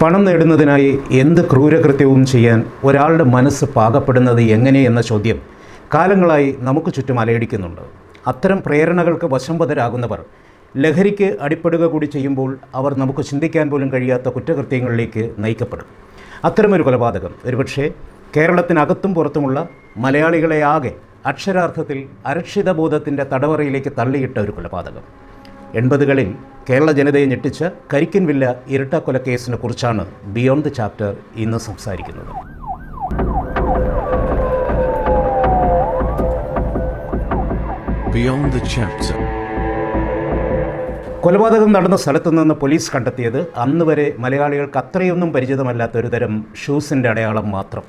പണം നേടുന്നതിനായി എന്ത് ക്രൂരകൃത്യവും ചെയ്യാൻ ഒരാളുടെ മനസ്സ് പാകപ്പെടുന്നത് എങ്ങനെയെന്ന ചോദ്യം കാലങ്ങളായി നമുക്ക് ചുറ്റും അലയടിക്കുന്നുണ്ട്. അത്തരം പ്രേരണകൾക്ക് വശംവദരാകുന്നവർ ലഹരിക്ക് അടിപ്പെടുക കൂടി ചെയ്യുമ്പോൾ അവർ നമുക്ക് ചിന്തിക്കാൻ പോലും കഴിയാത്ത കുറ്റകൃത്യങ്ങളിലേക്ക് നയിക്കപ്പെടും. അത്തരമൊരു കൊലപാതകം ഒരുപക്ഷെ കേരളത്തിനകത്തും പുറത്തുമുള്ള മലയാളികളെ ആകെ അക്ഷരാർത്ഥത്തിൽ അരക്ഷിതബോധത്തിൻ്റെ തടവറയിലേക്ക് തള്ളിയിട്ട ഒരു കൊലപാതകം. 80കളിൽ കേരള ജനതയെ ഞെട്ടിച്ച കരിക്കിൻവില്ല ഇരട്ടക്കൊലക്കേസിനെ കുറിച്ചാണ് ബിയോണ്ട് ദ ചാപ്റ്റർ ഇന്ന് സംസാരിക്കുന്നത്. Beyond the chapter. കൊലപാതകം നടന്ന സ്ഥലത്തു നിന്ന് പോലീസ് കണ്ടെത്തിയത് അന്ന് വരെ മലയാളികൾക്ക് അത്രയൊന്നും പരിചിതമല്ലാത്ത ഒരു തരം ഷൂസിൻ്റെ അടയാളം മാത്രം.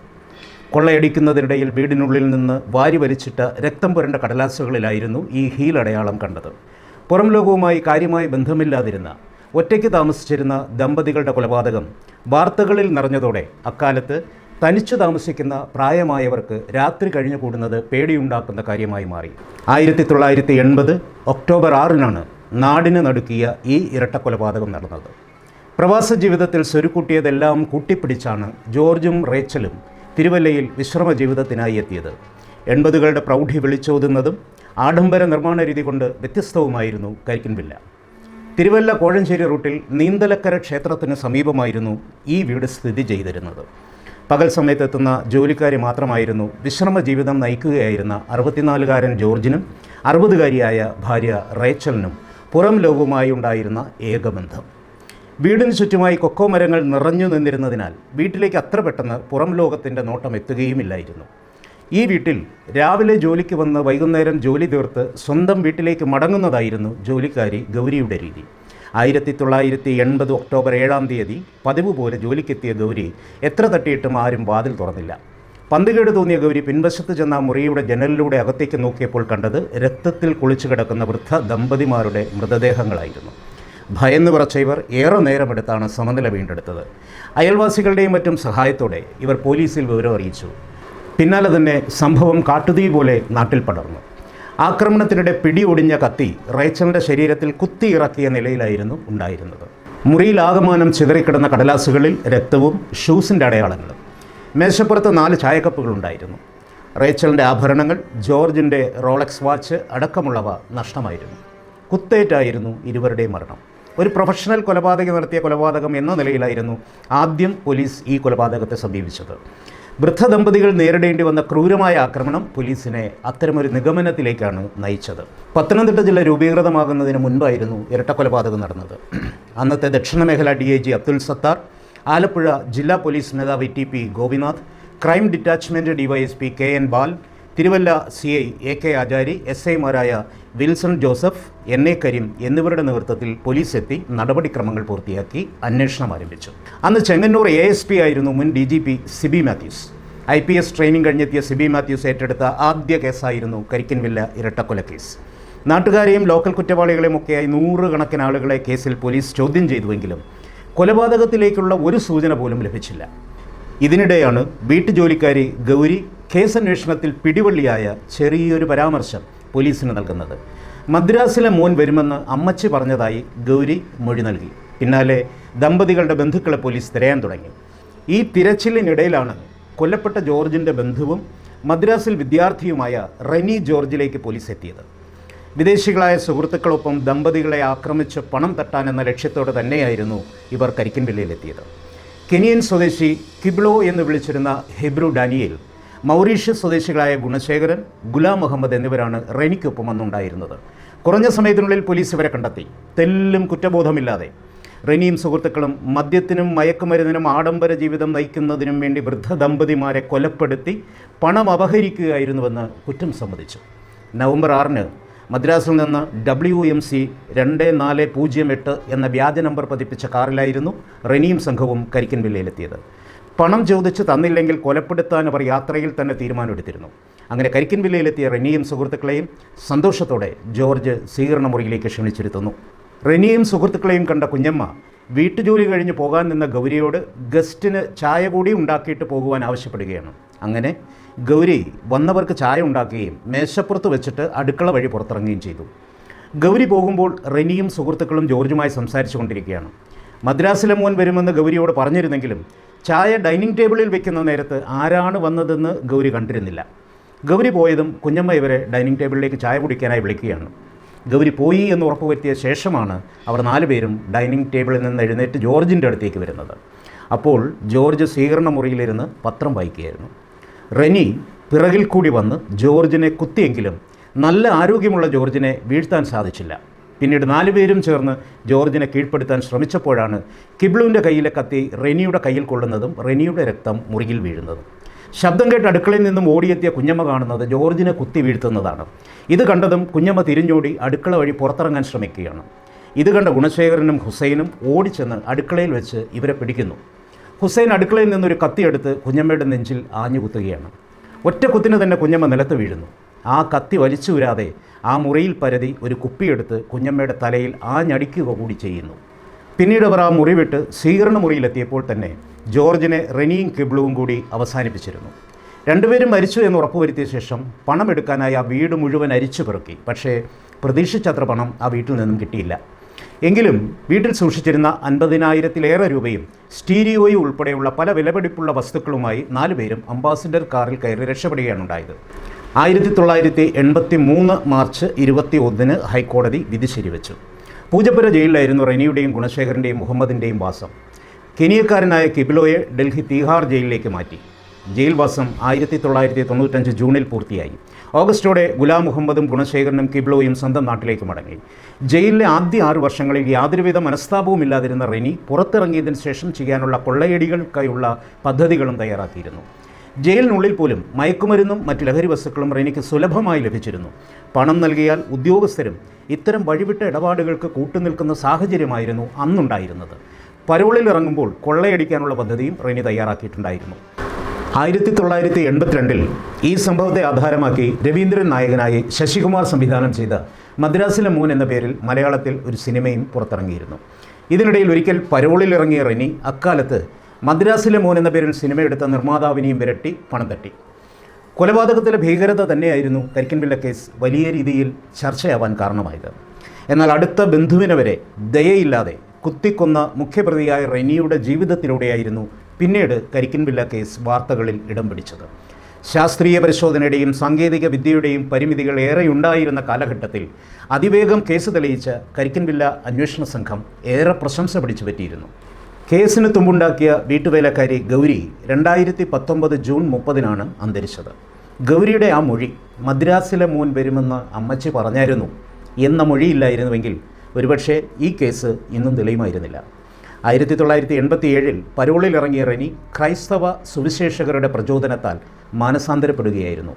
കൊള്ളയടിക്കുന്നതിനിടയിൽ വീടിനുള്ളിൽ നിന്ന് വാരി വലിച്ചിട്ട രക്തം പുരണ്ട കടലാസുകളിലായിരുന്നു ഈ ഹീൽ അടയാളം കണ്ടത്. പുറം ലോകവുമായി കാര്യമായി ബന്ധമില്ലാതിരുന്ന ഒറ്റയ്ക്ക് താമസിച്ചിരുന്ന ദമ്പതികളുടെ കൊലപാതകം വാർത്തകളിൽ നിറഞ്ഞതോടെ അക്കാലത്ത് തനിച്ചു താമസിക്കുന്ന പ്രായമായവർക്ക് രാത്രി കഴിഞ്ഞു കൂടുന്നത് പേടിയുണ്ടാക്കുന്ന കാര്യമായി മാറി. 1980 ഒക്ടോബർ 6-നാണ് നാടിന് നടുക്കിയ ഈ ഇരട്ടക്കൊലപാതകം നടന്നത്. പ്രവാസ ജീവിതത്തിൽ സ്വരുക്കൂട്ടിയതെല്ലാം കൂട്ടിപ്പിടിച്ചാണ് ജോർജും റേച്ചലും തിരുവല്ലയിൽ വിശ്രമ ജീവിതത്തിനായി എത്തിയത്. 80കളുടെ പ്രൗഢി വിളിച്ചോതുന്നതും ആഡംബര നിർമ്മാണ രീതി കൊണ്ട് വ്യത്യസ്തവുമായിരുന്നു കരിക്കിൻവില്ല. തിരുവല്ല കോഴഞ്ചേരി റൂട്ടിൽ നീന്തലക്കര ക്ഷേത്രത്തിന് സമീപമായിരുന്നു ഈ വീട് സ്ഥിതി ചെയ്തിരുന്നത്. പകൽ സമയത്തെത്തുന്ന ജോലിക്കാരി മാത്രമായിരുന്നു വിശ്രമ ജീവിതം നയിക്കുകയായിരുന്ന 64-കാരൻ ജോർജിനും 60-കാരിയായ ഭാര്യ റേച്ചലിനും പുറം ലോകവുമായി ഉണ്ടായിരുന്ന ഏകബന്ധം. വീടിന് ചുറ്റുമായി കൊക്കോ മരങ്ങൾ നിറഞ്ഞു നിന്നിരുന്നതിനാൽ വീട്ടിലേക്ക് അത്ര പെട്ടെന്ന് പുറം ലോകത്തിൻ്റെ നോട്ടം എത്തുകയുമില്ലായിരുന്നു. ഈ വീട്ടിൽ രാവിലെ ജോലിക്ക് വന്ന് വൈകുന്നേരം ജോലി തീർത്ത് സ്വന്തം വീട്ടിലേക്ക് മടങ്ങുന്നതായിരുന്നു ജോലിക്കാരി ഗൗരിയുടെ രീതി. 1980 ഒക്ടോബർ 7 പതിവ് പോലെ ജോലിക്കെത്തിയ ഗൗരി എത്ര തട്ടിയിട്ടും ആരും വാതിൽ തുറന്നില്ല. പന്തികേട് തോന്നിയ ഗൗരി പിൻവശത്ത് ചെന്ന മുറിയുടെ ജനലിലൂടെ അകത്തേക്ക് നോക്കിയപ്പോൾ കണ്ടത് രക്തത്തിൽ കുളിച്ചു കിടക്കുന്ന വൃദ്ധ ദമ്പതിമാരുടെ മൃതദേഹങ്ങളായിരുന്നു. ഭയന്ന് വിറച്ച ഇവർ ഏറെ നേരമെടുത്താണ് സമനില വീണ്ടെടുത്തത്. അയൽവാസികളുടെയും മറ്റും സഹായത്തോടെ ഇവർ പോലീസിൽ വിവരം അറിയിച്ചു. പിന്നാലെ തന്നെ സംഭവം കാട്ടുതീ പോലെ നാട്ടിൽ പടർന്നു. ആക്രമണത്തിനിടെ പിടിയൊടിഞ്ഞ കത്തി റേച്ചലിൻ്റെ ശരീരത്തിൽ കുത്തിയിറക്കിയ നിലയിലായിരുന്നു ഉണ്ടായിരുന്നത്. മുറിയിലാകമാനം ചിതറിക്കിടന്ന കടലാസുകളിൽ രക്തവും ഷൂസിൻ്റെ അടയാളങ്ങളും. മേശപ്പുറത്ത് 4 ചായക്കപ്പുകളുണ്ടായിരുന്നു. റേച്ചലിൻ്റെ ആഭരണങ്ങൾ, ജോർജിൻ്റെ റോളക്സ് വാച്ച് അടക്കമുള്ളവ നഷ്ടമായിരുന്നു. കുത്തേറ്റായിരുന്നു ഇരുവരുടെയും മരണം. ഒരു പ്രൊഫഷണൽ കൊലപാതകം നടത്തിയ കൊലപാതകം എന്ന നിലയിലായിരുന്നു ആദ്യം പോലീസ് ഈ കൊലപാതകത്തെ സമീപിച്ചത്. വൃദ്ധ ദമ്പതികൾ നേരിടേണ്ടി വന്ന ക്രൂരമായ ആക്രമണം പോലീസിനെ അത്തരമൊരു നിഗമനത്തിലേക്കാണ് നയിച്ചത്. പത്തനംതിട്ട ജില്ല രൂപീകൃതമാകുന്നതിന് മുൻപായിരുന്നു ഇരട്ടക്കൊലപാതകം നടന്നത്. അന്നത്തെ ദക്ഷിണ മേഖല DIG അബ്ദുൽ സത്താർ, ആലപ്പുഴ ജില്ലാ പോലീസ് മേധാവി TP Gopinath, crime detachment DYSP KN ബാൽ, തിരുവല്ല CI AK ആചാരി, SI-മാരായ വിൽസൺ ജോസഫ്, NA കരീം എന്നിവരുടെ നേതൃത്വത്തിൽ പോലീസ് എത്തി നടപടിക്രമങ്ങൾ പൂർത്തിയാക്കി അന്വേഷണം ആരംഭിച്ചു. അന്ന് ചെങ്ങന്നൂർ ASP ആയിരുന്നു മുൻ DGP Sibi Mathews. IPS training കഴിഞ്ഞെത്തിയ സിബി മാത്യൂസ് ഏറ്റെടുത്ത ആദ്യ കേസായിരുന്നു കരിക്കിൻവില്ല ഇരട്ടക്കൊലക്കേസ്. നാട്ടുകാരെയും ലോക്കൽ കുറ്റവാളികളെയും ഒക്കെയായി 100 കണക്കിന് ആളുകളെ കേസിൽ പോലീസ് ചോദ്യം ചെയ്തുവെങ്കിലും കൊലപാതകത്തിലേക്കുള്ള ഒരു സൂചന പോലും ലഭിച്ചില്ല. ഇതിനിടെയാണ് വീട്ടുജോലിക്കാരി ഗൗരി കേസന്വേഷണത്തിൽ പിടിവള്ളിയായ ചെറിയൊരു പരാമർശം പോലീസിന് നൽകുന്നത്. മദ്രാസിലെ മോൻ വരുമെന്ന് അമ്മച്ചി പറഞ്ഞതായി ഗൗരി മൊഴി നൽകി. പിന്നാലെ ദമ്പതികളുടെ ബന്ധുക്കളെ പോലീസ് തിരയാൻ തുടങ്ങി. ഈ തിരച്ചിലിനിടയിലാണ് കൊല്ലപ്പെട്ട ജോർജിൻ്റെ ബന്ധുവും മദ്രാസിൽ വിദ്യാർത്ഥിയുമായ റെനി ജോർജിലേക്ക് പോലീസ് എത്തിയത്. വിദേശികളായ സുഹൃത്തുക്കളൊപ്പം ദമ്പതികളെ ആക്രമിച്ച് പണം തട്ടാനെന്ന ലക്ഷ്യത്തോടെ തന്നെയായിരുന്നു ഇവർ കരിക്കിൻവില്ലയിലെത്തിയത്. കെനിയൻ സ്വദേശി കിബ്ലോ എന്ന് വിളിച്ചിരുന്ന ഹെബ്രു ഡാനിയേൽ, മൗറീഷ്യസ് സ്വദേശികളായ ഗുണശേഖരൻ, ഗുലാം മുഹമ്മദ് എന്നിവരാണ് റെനിക്കൊപ്പം അന്നുണ്ടായിരുന്നത്. കുറഞ്ഞ സമയത്തിനുള്ളിൽ പോലീസ് ഇവരെ കണ്ടെത്തി. തെല്ലും കുറ്റബോധമില്ലാതെ റെനിയും സുഹൃത്തുക്കളും മദ്യത്തിനും മയക്കുമരുന്നിനും ആഡംബര ജീവിതം നയിക്കുന്നതിനും വേണ്ടി വൃദ്ധ ദമ്പതിമാരെ കൊലപ്പെടുത്തി പണം അപഹരിക്കുകയായിരുന്നുവെന്ന് കുറ്റം സമ്മതിച്ചു. നവംബർ 6-ന് മദ്രാസിൽ നിന്ന് WMC 2408 എന്ന വ്യാജ നമ്പർ പതിപ്പിച്ച കാറിലായിരുന്നു റെനിയും സംഘവും കരിക്കിൻവില്ലയിലെത്തിയത്. പണം ചോദിച്ച് തന്നില്ലെങ്കിൽ കൊലപ്പെടുത്താൻ അവർ യാത്രയിൽ തന്നെ തീരുമാനമെടുത്തിരുന്നു. അങ്ങനെ കരിക്കിൻവില്ലയിലെത്തിയ റെനിയും സുഹൃത്തുക്കളെയും സന്തോഷത്തോടെ ജോർജ് സ്വീകരണ മുറിയിലേക്ക് ക്ഷണിച്ചിരുത്തുന്നു. റെനിയും സുഹൃത്തുക്കളെയും കണ്ട കുഞ്ഞമ്മ വീട്ടുജോലി കഴിഞ്ഞ് പോകാൻ നിന്ന ഗൗരിയോട് ഗസ്റ്റിന് ചായ കൂടി ഉണ്ടാക്കിയിട്ട് പോകുവാൻ ആവശ്യപ്പെടുകയാണ്. അങ്ങനെ ഗൗരി വന്നവർക്ക് ചായ ഉണ്ടാക്കുകയും മേശപ്പുറത്ത് വെച്ചിട്ട് അടുക്കള വഴി പുറത്തിറങ്ങുകയും ചെയ്തു. ഗൗരി പോകുമ്പോൾ റെനിയും സുഹൃത്തുക്കളും ജോർജുമായി സംസാരിച്ചു കൊണ്ടിരിക്കുകയാണ്. മദ്രാസിലെ മോൻ വരുമെന്ന് ഗൗരിയോട് പറഞ്ഞിരുന്നെങ്കിലും ചായ ഡൈനിങ് ടേബിളിൽ വെക്കുന്ന നേരത്ത് ആരാണ് വന്നതെന്ന് ഗൗരി കണ്ടിരുന്നില്ല. ഗൗരി പോയതും കുഞ്ഞമ്മ ഇവരെ ഡൈനിങ് ടേബിളിലേക്ക് ചായ കുടിക്കാനായി വിളിക്കുകയാണ്. ഗൗരി പോയി എന്ന് ഉറപ്പുവരുത്തിയ ശേഷമാണ് അവർ 4 പേരും ഡൈനിങ് ടേബിളിൽ നിന്ന് എഴുന്നേറ്റ് ജോർജിൻ്റെ അടുത്തേക്ക് വരുന്നത്. അപ്പോൾ ജോർജ് സ്വീകരണ മുറിയിലിരുന്ന് പത്രം വായിക്കുകയായിരുന്നു. റെനി പിറകിൽ കൂടി വന്ന് ജോർജിനെ കുത്തിയെങ്കിലും നല്ല ആരോഗ്യമുള്ള ജോർജിനെ വീഴ്ത്താൻ സാധിച്ചില്ല. പിന്നീട് 4 പേരും ചേർന്ന് ജോർജിനെ കീഴ്പ്പെടുത്താൻ ശ്രമിച്ചപ്പോഴാണ് കിബ്ലുവിൻ്റെ കയ്യിലെ കത്തി റെനിയുടെ കയ്യിൽ കൊള്ളുന്നതും റെനിയുടെ രക്തം മുറിയിൽ വീഴുന്നതും. ശബ്ദം കേട്ട് അടുക്കളയിൽ നിന്നും ഓടിയെത്തിയ കുഞ്ഞമ്മ കാണുന്നത് ജോർജിനെ കുത്തി വീഴ്ത്തുന്നതാണ്. ഇത് കണ്ടതും കുഞ്ഞമ്മ തിരിഞ്ഞോടി അടുക്കള വഴി പുറത്തിറങ്ങാൻ ശ്രമിക്കുകയാണ്. ഇത് കണ്ട ഗുണശേഖരനും ഹുസൈനും ഓടിച്ചെന്ന് അടുക്കളയിൽ വെച്ച് ഇവരെ പിടിക്കുന്നു. ഹുസൈൻ അടുക്കളയിൽ നിന്നൊരു കത്തിയെടുത്ത് കുഞ്ഞമ്മയുടെ നെഞ്ചിൽ ആഞ്ഞു കുത്തുകയാണ്. ഒറ്റ കുത്തിന് തന്നെ കുഞ്ഞമ്മ നിലത്ത് വീഴുന്നു. ആ കത്തി വലിച്ചൂരാതെ ആ മുറിയിൽ പരതി ഒരു കുപ്പിയെടുത്ത് കുഞ്ഞമ്മയുടെ തലയിൽ ആഞ്ഞടിക്കുക കൂടി ചെയ്യുന്നു. പിന്നീട് അവർ ആ മുറി വിട്ട് സ്വീകരണ മുറിയിലെത്തിയപ്പോൾ തന്നെ ജോർജിനെ റെനിയും കിബ്ലുവും കൂടി അവസാനിപ്പിച്ചിരുന്നു. 2 പേരും മരിച്ചു എന്ന് ഉറപ്പുവരുത്തിയ ശേഷം പണമെടുക്കാനായി ആ വീട് മുഴുവൻ അരിച്ചു പെറുക്കി. പക്ഷേ പ്രതീക്ഷിച്ചത്ര പണം ആ വീട്ടിൽ നിന്നും കിട്ടിയില്ല. എങ്കിലും വീട്ടിൽ സൂക്ഷിച്ചിരുന്ന 50,000-ലേറെ രൂപയും സ്റ്റീരിയോയും ഉൾപ്പെടെയുള്ള പല വിലപിടിപ്പുള്ള വസ്തുക്കളുമായി 4 പേരും അംബാസിഡർ കാറിൽ കയറി രക്ഷപ്പെടുകയാണ് ഉണ്ടായത്. 1983 മാർച്ച് 21 ഹൈക്കോടതി വിധി ശരിവെച്ചു. പൂജപ്പുര ജയിലിലായിരുന്നു റെനിയുടെയും ഗുണശേഖരൻ്റെയും മുഹമ്മദിൻ്റെയും വാസം. കെനിയക്കാരനായ കിബിലോയെ ഡൽഹി തീഹാർ ജയിലിലേക്ക് മാറ്റി. ജയിൽവാസം 1995 ജൂണിൽ പൂർത്തിയായി. ഓഗസ്റ്റോടെ ഗുലാം മുഹമ്മദും ഗുണശേഖരനും കിബ്ലോയും സ്വന്തം നാട്ടിലേക്ക് മടങ്ങി. ജയിലിലെ ആദ്യ 6 വർഷങ്ങളിൽ യാതൊരുവിധ മനസ്താപവും ഇല്ലാതിരുന്ന റെനി പുറത്തിറങ്ങിയതിന് ശേഷം ചെയ്യാനുള്ള കൊള്ളയടികൾക്കായുള്ള പദ്ധതികളും തയ്യാറാക്കിയിരുന്നു. ജയിലിനുള്ളിൽ പോലും മയക്കുമരുന്നും മറ്റ് ലഹരി വസ്തുക്കളും റെനിക്ക് സുലഭമായി ലഭിച്ചിരുന്നു. പണം നൽകിയാൽ ഉദ്യോഗസ്ഥരും ഇത്തരം വഴിവിട്ട ഇടപാടുകൾക്ക് കൂട്ടുനിൽക്കുന്ന സാഹചര്യമായിരുന്നു അന്നുണ്ടായിരുന്നത്. പരോളിൽ ഇറങ്ങുമ്പോൾ കൊള്ളയടിക്കാനുള്ള പദ്ധതിയും റെനി തയ്യാറാക്കിയിട്ടുണ്ടായിരുന്നു. 1982 ഈ സംഭവത്തെ ആധാരമാക്കി രവീന്ദ്രൻ നായകനായി ശശികുമാർ സംവിധാനം ചെയ്ത മദ്രാസിലെ മോൻ എന്ന പേരിൽ മലയാളത്തിൽ ഒരു സിനിമയും പുറത്തിറങ്ങിയിരുന്നു. ഇതിനിടയിൽ ഒരിക്കൽ പരോളിൽ ഇറങ്ങിയ റെനി അക്കാലത്ത് മദ്രാസിലെ മോൻ എന്ന പേരിൽ സിനിമയെടുത്ത നിർമ്മാതാവിനെയും വിരട്ടി പണം തട്ടി. കൊലപാതകത്തിലെ ഭീകരത തന്നെയായിരുന്നു കരിക്കിൻപിള്ള കേസ് വലിയ രീതിയിൽ ചർച്ചയാവാൻ കാരണമായത്. എന്നാൽ അടുത്ത ബന്ധുവിനെ വരെ ദയയില്ലാതെ കുത്തിക്കൊന്ന മുഖ്യപ്രതിയായ റെനിയുടെ ജീവിതത്തിലൂടെയായിരുന്നു പിന്നീട് കരിക്കിൻപിള്ള കേസ് വാർത്തകളിൽ ഇടം പിടിച്ചത്. ശാസ്ത്രീയ പരിശോധനയുടെയും സാങ്കേതിക വിദ്യയുടെയും പരിമിതികൾ ഏറെയുണ്ടായിരുന്ന കാലഘട്ടത്തിൽ അതിവേഗം കേസ് തെളിയിച്ച കരിക്കിൻപിള്ള അന്വേഷണ സംഘം ഏറെ പ്രശംസ പിടിച്ചു പറ്റിയിരുന്നു. കേസിന് തുമ്പുണ്ടാക്കിയ വീട്ടുവേലക്കാരി ഗൗരി 2019 ജൂൺ 30 അന്തരിച്ചത്. ഗൗരിയുടെ ആ മൊഴി മദ്രാസിലെ മോൻ വരുമെന്ന് അമ്മച്ചി പറഞ്ഞായിരുന്നു എന്ന മൊഴിയില്ലായിരുന്നുവെങ്കിൽ ഒരുപക്ഷെ ഈ കേസ് ഇന്നും തെളിയുമായിരുന്നില്ല. 1987 പരോളിൽ ഇറങ്ങിയ റെനി ക്രൈസ്തവ സുവിശേഷകരുടെ പ്രചോദനത്താൽ മാനസാന്തരപ്പെടുകയായിരുന്നു.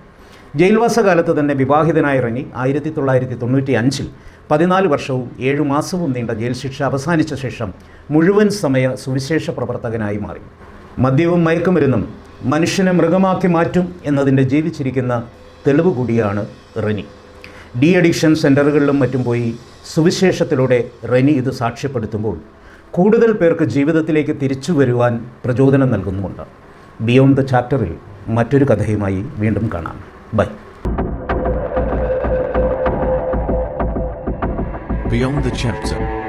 ജയിൽവാസകാലത്ത് തന്നെ വിവാഹിതനായ റെനി 1995 14 വർഷവും 7 മാസവും നീണ്ട ജയിൽ ശിക്ഷ അവസാനിച്ച ശേഷം മുഴുവൻ സമയ സുവിശേഷ പ്രവർത്തകനായി മാറി. മദ്യവും മയക്കുമരുന്നും മനുഷ്യനെ മൃഗമാക്കി മാറ്റും എന്നതിൻ്റെ ജീവിച്ചിരിക്കുന്ന തെളിവ് കൂടിയാണ് റെനി. ഡി അഡിക്ഷൻ സെൻ്ററുകളിലും മറ്റും പോയി സുവിശേഷത്തിലൂടെ റെനി ഇത് സാക്ഷ്യപ്പെടുത്തുമ്പോൾ കൂടുതൽ പേർക്ക് ജീവിതത്തിലേക്ക് തിരിച്ചു വരുവാൻ പ്രചോദനം നൽകുന്നുമുണ്ട്. ബിയോണ്ട് ദ ചാപ്റ്ററിൽ മറ്റൊരു കഥയുമായി വീണ്ടും കാണാം. ബൈ. Beyond the Chapter.